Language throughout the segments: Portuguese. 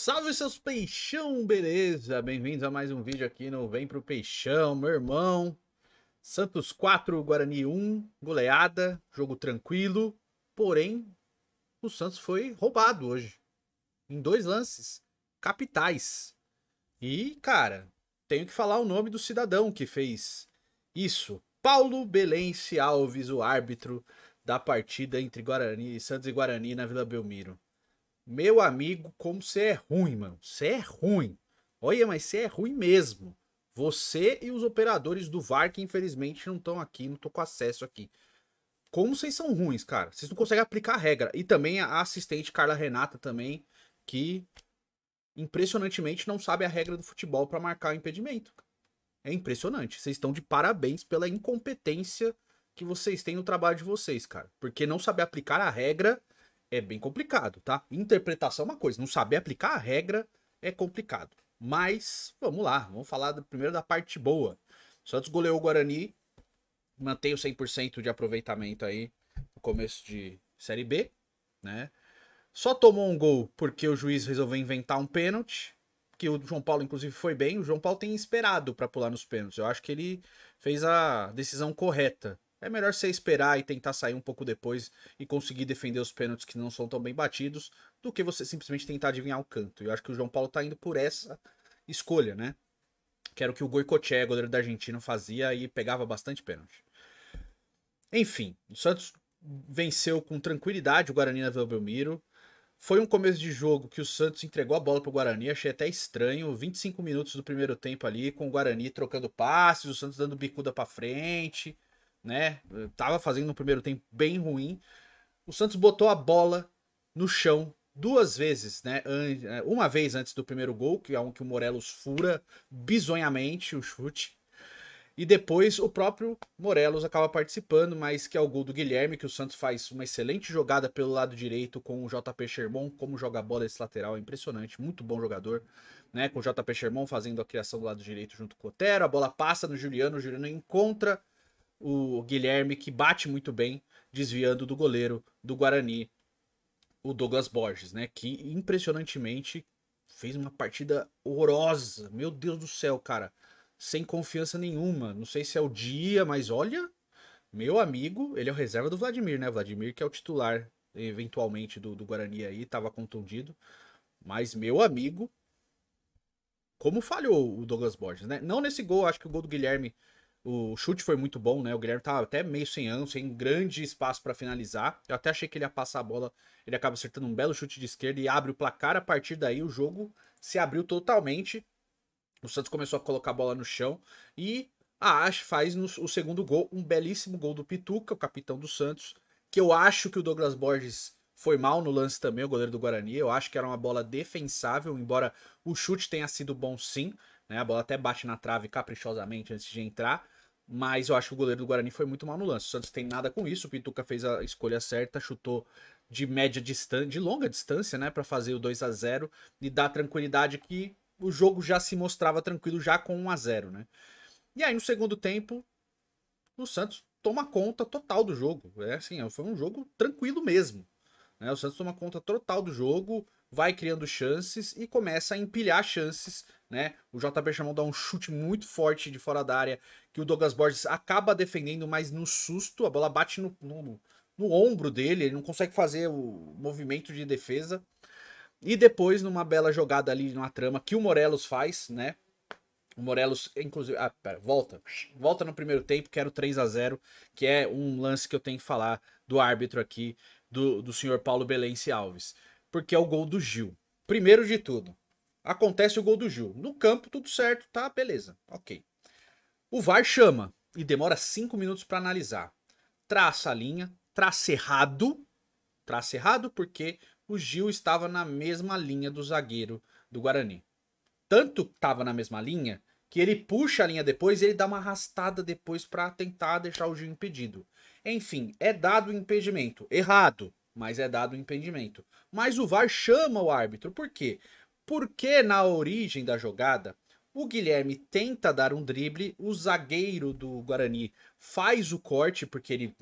Salve seus peixão, beleza? Bem-vindos a mais um vídeo aqui no Vem Pro Peixão, meu irmão. Santos 4, Guarani 1, goleada, jogo tranquilo. Porém, o Santos foi roubado hoje, em dois lances capitais. E, cara, tenho que falar o nome do cidadão que fez isso. Paulo Belense Alves, o árbitro da partida entre Santos e Guarani na Vila Belmiro. Meu amigo, como você é ruim, mano. Você é ruim. Olha, mas você é ruim mesmo. Você e os operadores do VAR, que infelizmente não estão aqui, não tô com acesso aqui. Como vocês são ruins, cara. Vocês não conseguem aplicar a regra. E também a assistente Carla Renata também, que impressionantemente não sabe a regra do futebol para marcar o impedimento. É impressionante. Vocês estão de parabéns pela incompetência que vocês têm no trabalho de vocês, cara. Porque não saber aplicar a regra é bem complicado, tá? Interpretação é uma coisa, não saber aplicar a regra é complicado. Mas, vamos lá, vamos falar primeiro da parte boa. O Santos goleou o Guarani, mantém o 100% de aproveitamento aí no começo de Série B, né? Só tomou um gol porque o juiz resolveu inventar um pênalti, que o João Paulo inclusive foi bem. O João Paulo tem esperado para pular nos pênaltis. Eu acho que ele fez a decisão correta. É melhor você esperar e tentar sair um pouco depois e conseguir defender os pênaltis que não são tão bem batidos, do que você simplesmente tentar adivinhar o canto. Eu acho que o João Paulo tá indo por essa escolha, né? Que era o que o Goicoechea, goleiro da Argentina, fazia e pegava bastante pênalti. Enfim, o Santos venceu com tranquilidade o Guarani na Vila Belmiro. Foi um começo de jogo que o Santos entregou a bola pro Guarani, achei até estranho, 25 minutos do primeiro tempo ali, com o Guarani trocando passes, o Santos dando bicuda pra frente, né? Tava fazendo um primeiro tempo bem ruim. O Santos botou a bola no chão duas vezes, né? Uma vez antes do primeiro gol, que é um que o Morelos fura bizonhamente o chute. E depois o próprio Morelos acaba participando, mas que é o gol do Guilherme, que o Santos faz uma excelente jogada pelo lado direito com o JP Sherman. Como joga a bola esse lateral, é impressionante, muito bom jogador, né? Com o JP Sherman fazendo a criação do lado direito junto com o Otero, a bola passa no Juliano, o Juliano encontra o Guilherme, que bate muito bem, desviando do goleiro do Guarani, o Douglas Borges, né? Que impressionantemente fez uma partida horrorosa. Meu Deus do céu, cara. Sem confiança nenhuma. Não sei se é o dia, mas olha, meu amigo, ele é o reserva do Vladimir, né? O Vladimir que é o titular, eventualmente, do Guarani aí, tava contundido. Mas, meu amigo, como falhou o Douglas Borges, né? Não nesse gol, acho que o gol do Guilherme, o chute foi muito bom, né? O Guilherme tava até meio sem ânimo, sem grande espaço para finalizar. Eu até achei que ele ia passar a bola, ele acaba acertando um belo chute de esquerda e abre o placar. A partir daí, o jogo se abriu totalmente. O Santos começou a colocar a bola no chão e a Ash faz o segundo gol, um belíssimo gol do Pituca, o capitão do Santos, que eu acho que o Douglas Borges foi mal no lance também, o goleiro do Guarani. Eu acho que era uma bola defensável, embora o chute tenha sido bom sim, né? A bola até bate na trave caprichosamente antes de entrar, mas eu acho que o goleiro do Guarani foi muito mal no lance. O Santos tem nada com isso, o Pituca fez a escolha certa, chutou de média distância, de longa distância, né, para fazer o 2-0 e dar tranquilidade que o jogo já se mostrava tranquilo já com 1-0, né? E aí no segundo tempo, o Santos toma conta total do jogo. É assim, foi um jogo tranquilo mesmo, né? O Santos toma conta total do jogo, vai criando chances e começa a empilhar chances, né? O JP Chamão dá um chute muito forte de fora da área que o Douglas Borges acaba defendendo, mas no susto, a bola bate no ombro dele, ele não consegue fazer o movimento de defesa. E depois, numa bela jogada ali, numa trama que o Morelos faz, né? O Morelos, inclusive. Ah, pera, volta. Volta no primeiro tempo, quero 3-0, que é um lance que eu tenho que falar do árbitro aqui, do senhor Paulo Belense Alves. Porque é o gol do Gil. Primeiro de tudo, acontece o gol do Gil. No campo, tudo certo, tá? Beleza, ok. O VAR chama e demora 5 minutos para analisar. Traça a linha, traça errado porque o Gil estava na mesma linha do zagueiro do Guarani. Tanto estava na mesma linha que ele puxa a linha depois e ele dá uma arrastada depois para tentar deixar o Gil impedido. Enfim, é dado o impedimento. Errado, mas é dado o impedimento. Mas o VAR chama o árbitro. Por quê? Porque na origem da jogada, o Guilherme tenta dar um drible, o zagueiro do Guarani faz o corte, porque ele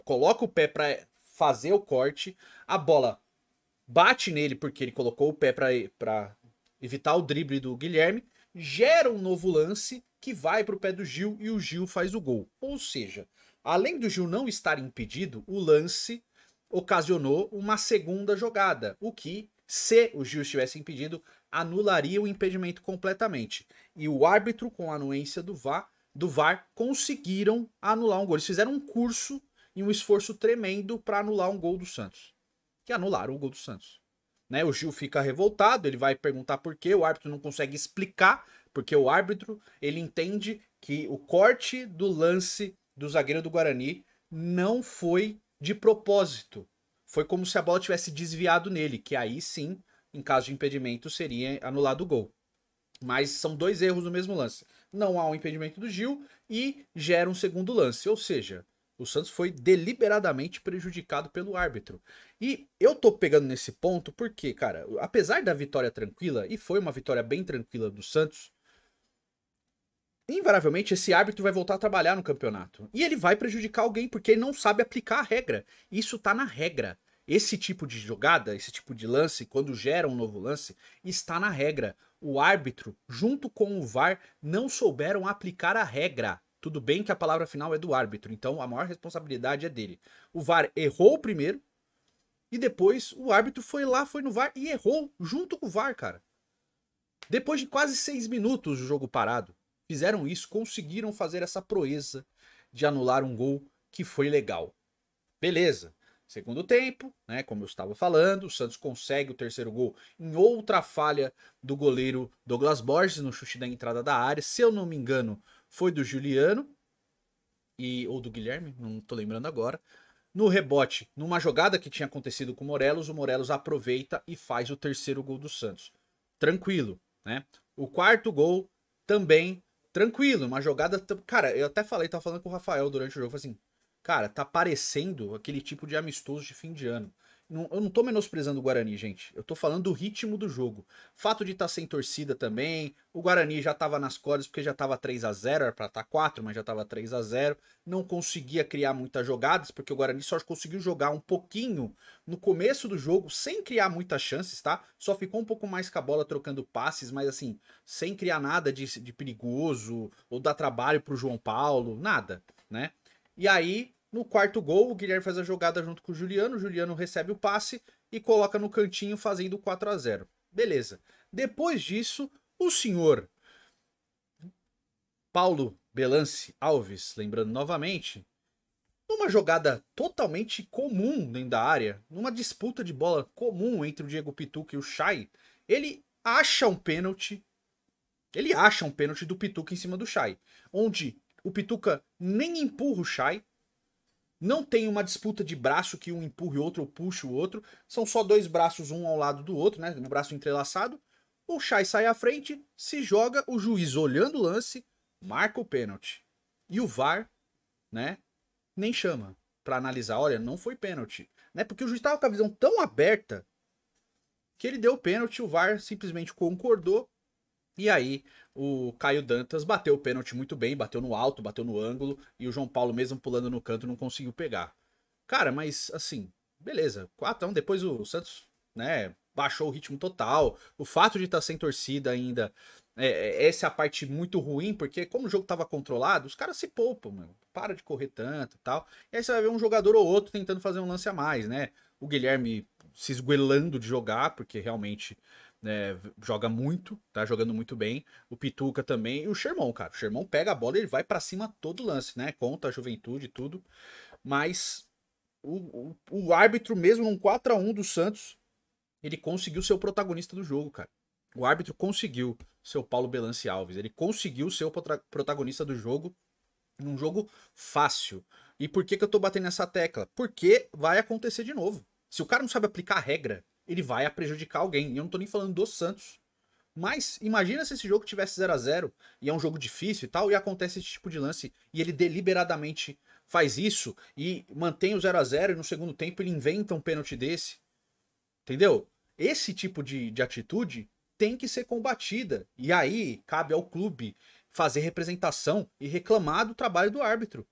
coloca o pé para fazer o corte, a bola bate nele porque ele colocou o pé para evitar o drible do Guilherme, gera um novo lance que vai para o pé do Gil e o Gil faz o gol. Ou seja, além do Gil não estar impedido, o lance ocasionou uma segunda jogada, o que, se o Gil estivesse impedido, anularia o impedimento completamente. E o árbitro, com a anuência do VAR, conseguiram anular um gol. Eles fizeram um curso e um esforço tremendo para anular um gol do Santos. Que anularam o gol do Santos. Né? O Gil fica revoltado, ele vai perguntar por quê, o árbitro não consegue explicar, porque o árbitro ele entende que o corte do lance do zagueiro do Guarani não foi de propósito. Foi como se a bola tivesse desviado nele, que aí sim, em caso de impedimento, seria anulado o gol. Mas são dois erros no mesmo lance. Não há um impedimento do Gil e gera um segundo lance. Ou seja, o Santos foi deliberadamente prejudicado pelo árbitro. E eu tô pegando nesse ponto porque, cara, apesar da vitória tranquila, e foi uma vitória bem tranquila do Santos, invariavelmente esse árbitro vai voltar a trabalhar no campeonato. E ele vai prejudicar alguém porque ele não sabe aplicar a regra. Isso tá na regra. Esse tipo de jogada, esse tipo de lance, quando gera um novo lance, está na regra. O árbitro, junto com o VAR, não souberam aplicar a regra. Tudo bem que a palavra final é do árbitro, então a maior responsabilidade é dele. O VAR errou primeiro e depois o árbitro foi lá, foi no VAR e errou junto com o VAR, cara. Depois de quase 6 minutos do jogo parado, fizeram isso, conseguiram fazer essa proeza de anular um gol que foi legal. Beleza. Segundo tempo, né, como eu estava falando, o Santos consegue o terceiro gol em outra falha do goleiro Douglas Borges no chute da entrada da área. Se eu não me engano, foi do Juliano ou do Guilherme, não tô lembrando agora. No rebote, numa jogada que tinha acontecido com o Morelos aproveita e faz o terceiro gol do Santos. Tranquilo, né? O quarto gol também tranquilo, uma jogada... Cara, eu até falei, tava falando com o Rafael durante o jogo, falei assim, cara, tá parecendo aquele tipo de amistoso de fim de ano. Eu não tô menosprezando o Guarani, gente. Eu tô falando do ritmo do jogo. Fato de estar sem torcida também. O Guarani já tava nas cordas porque já tava 3-0, era pra estar 4, mas já tava 3-0. Não conseguia criar muitas jogadas, porque o Guarani só conseguiu jogar um pouquinho no começo do jogo, sem criar muitas chances, tá? Só ficou um pouco mais com a bola trocando passes, mas assim, sem criar nada de perigoso, ou dar trabalho pro João Paulo, nada, né? E aí, no quarto gol, o Guilherme faz a jogada junto com o Juliano recebe o passe e coloca no cantinho fazendo 4-0. Beleza. Depois disso, o senhor Paulo Belance Alves, lembrando novamente, numa jogada totalmente comum dentro da área, numa disputa de bola comum entre o Diego Pituca e o Chay, ele acha um pênalti. Ele acha um pênalti do Pituca em cima do Chay, onde o Pituca nem empurra o Chay, não tem uma disputa de braço que um empurre o outro ou puxa o outro. São só dois braços, um ao lado do outro, né? Um braço entrelaçado. O Chay sai à frente, se joga, o juiz olhando o lance, marca o pênalti. E o VAR, né? Nem chama pra analisar. Olha, não foi pênalti. Né? Porque o juiz tava com a visão tão aberta que ele deu o pênalti, o VAR simplesmente concordou. E aí, o Caio Dantas bateu o pênalti muito bem, bateu no alto, bateu no ângulo, e o João Paulo, mesmo pulando no canto, não conseguiu pegar. Cara, mas assim, beleza, 4-1, depois o Santos, né, baixou o ritmo total. O fato de estar sem torcida ainda, essa é a parte muito ruim, porque como o jogo estava controlado, os caras se poupam, mano. Para de correr tanto e tal. E aí você vai ver um jogador ou outro tentando fazer um lance a mais, né? O Guilherme se esguelando de jogar, porque realmente joga muito, tá jogando muito bem. O Pituca também. E o Sherman, cara. O Sherman pega a bola e ele vai para cima todo lance, né? Conta a juventude e tudo. Mas o árbitro, mesmo num 4-1 do Santos, ele conseguiu ser o protagonista do jogo, cara. O árbitro conseguiu ser o Paulo Belance Alves. Ele conseguiu ser o protagonista do jogo num jogo fácil. E por que eu tô batendo nessa tecla? Porque vai acontecer de novo. Se o cara não sabe aplicar a regra, ele vai a prejudicar alguém. E eu não tô nem falando do Santos. Mas imagina se esse jogo tivesse 0-0 e é um jogo difícil e tal, e acontece esse tipo de lance e ele deliberadamente faz isso e mantém o 0-0 e no segundo tempo ele inventa um pênalti desse. Entendeu? Esse tipo de atitude tem que ser combatida. E aí cabe ao clube fazer representação e reclamar do trabalho do árbitro.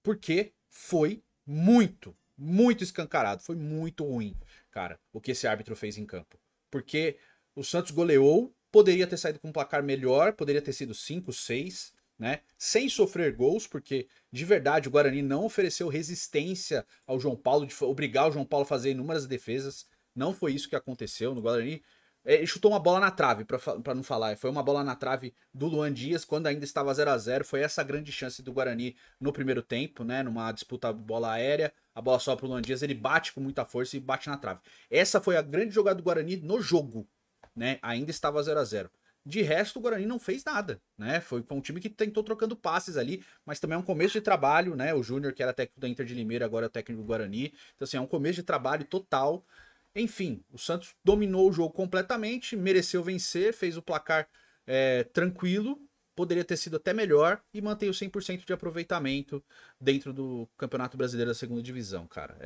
Porque foi muito, muito escancarado. Foi muito ruim, cara, o que esse árbitro fez em campo. Porque o Santos goleou, poderia ter saído com um placar melhor, poderia ter sido 5, 6, né? Sem sofrer gols, porque de verdade o Guarani não ofereceu resistência ao João Paulo, de obrigar o João Paulo a fazer inúmeras defesas. Não foi isso que aconteceu no Guarani. Ele chutou uma bola na trave, para não falar. Foi uma bola na trave do Luan Dias, quando ainda estava 0-0. Foi essa a grande chance do Guarani no primeiro tempo, né? Numa disputa bola aérea. A bola só pro Luan Dias, ele bate com muita força e bate na trave. Essa foi a grande jogada do Guarani no jogo, né? Ainda estava 0-0. De resto, o Guarani não fez nada, né? Foi um time que tentou trocando passes ali, mas também é um começo de trabalho, né? O Júnior, que era técnico da Inter de Limeira, agora é o técnico do Guarani. Então, assim, é um começo de trabalho total. Enfim, o Santos dominou o jogo completamente, mereceu vencer, fez o placar tranquilo, poderia ter sido até melhor e mantém o 100% de aproveitamento dentro do Campeonato Brasileiro da Segunda Divisão, cara.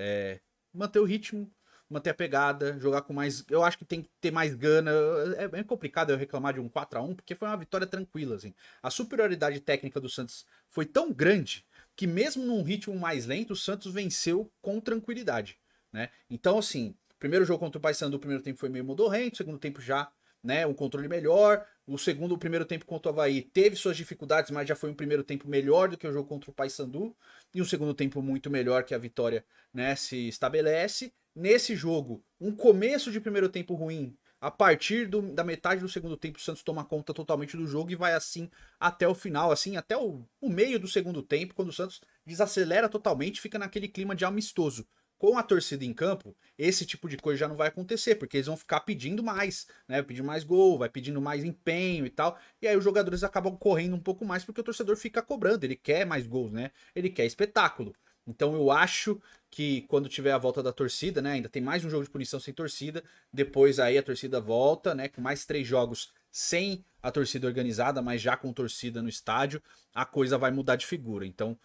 Manter o ritmo, manter a pegada, jogar com mais... Eu acho que tem que ter mais gana. É bem complicado eu reclamar de um 4-1, porque foi uma vitória tranquila, assim. A superioridade técnica do Santos foi tão grande que mesmo num ritmo mais lento, o Santos venceu com tranquilidade, né? Então, assim... Primeiro jogo contra o Paysandu, o primeiro tempo foi meio modorrento, o segundo tempo já, né, um controle melhor. O primeiro tempo contra o Avaí teve suas dificuldades, mas já foi um primeiro tempo melhor do que o jogo contra o Paysandu. E um segundo tempo muito melhor, que a vitória, né, se estabelece. Nesse jogo, um começo de primeiro tempo ruim. A partir da metade do segundo tempo, o Santos toma conta totalmente do jogo e vai assim até o final, assim, até o meio do segundo tempo, quando o Santos desacelera totalmente, fica naquele clima de amistoso. Com a torcida em campo, esse tipo de coisa já não vai acontecer, porque eles vão ficar pedindo mais, né? Pedindo mais gol, vai pedindo mais empenho e tal. E aí os jogadores acabam correndo um pouco mais, porque o torcedor fica cobrando, ele quer mais gols, né? Ele quer espetáculo. Então eu acho que quando tiver a volta da torcida, né? Ainda tem mais um jogo de punição sem torcida. Depois aí a torcida volta, né? Com mais 3 jogos sem a torcida organizada, mas já com torcida no estádio, a coisa vai mudar de figura. Então,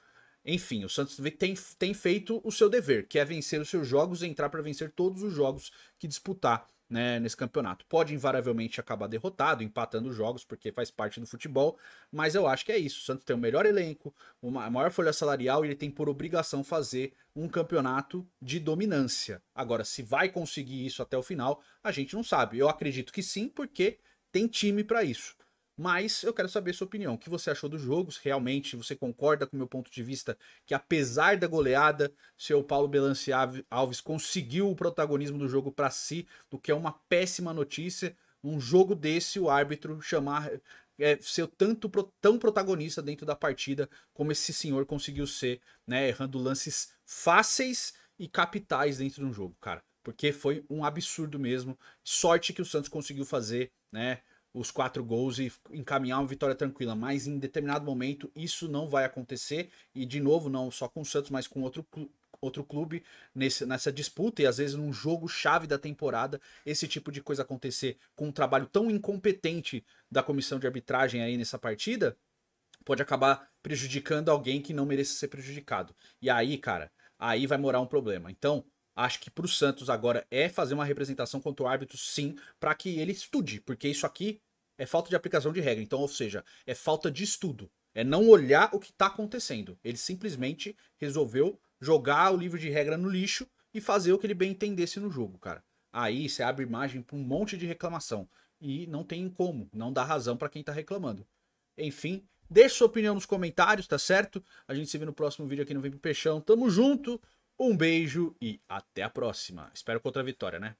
enfim, o Santos tem feito o seu dever, que é vencer os seus jogos e entrar para vencer todos os jogos que disputar, né, nesse campeonato. Pode invariavelmente acabar derrotado, empatando os jogos, porque faz parte do futebol, mas eu acho que é isso. O Santos tem o melhor elenco, a maior folha salarial e ele tem por obrigação fazer um campeonato de dominância. Agora, se vai conseguir isso até o final, a gente não sabe. Eu acredito que sim, porque tem time para isso. Mas eu quero saber a sua opinião. O que você achou dos jogos? Realmente você concorda com o meu ponto de vista que, apesar da goleada, seu Paulo Belanci Alves conseguiu o protagonismo do jogo para si, o que é uma péssima notícia. Um jogo desse, o árbitro ser tão protagonista dentro da partida como esse senhor conseguiu ser, né? Errando lances fáceis e capitais dentro de um jogo, cara. Porque foi um absurdo mesmo. Sorte que o Santos conseguiu fazer, né? Os 4 gols e encaminhar uma vitória tranquila, mas em determinado momento isso não vai acontecer, e de novo, não só com o Santos, mas com outro clube nessa disputa, e às vezes num jogo chave da temporada, esse tipo de coisa acontecer com um trabalho tão incompetente da comissão de arbitragem aí nessa partida, pode acabar prejudicando alguém que não mereça ser prejudicado. E aí, cara, aí vai morar um problema. Então, acho que pro Santos agora é fazer uma representação contra o árbitro, sim, para que ele estude, porque isso aqui é falta de aplicação de regra. Então, ou seja, é falta de estudo. É não olhar o que tá acontecendo. Ele simplesmente resolveu jogar o livro de regra no lixo e fazer o que ele bem entendesse no jogo, cara. Aí você abre margem para um monte de reclamação. E não tem como, não dá razão para quem tá reclamando. Enfim, deixe sua opinião nos comentários, tá certo? A gente se vê no próximo vídeo aqui no Vem Pro Peixão. Tamo junto! Um beijo e até a próxima. Espero contra a vitória, né?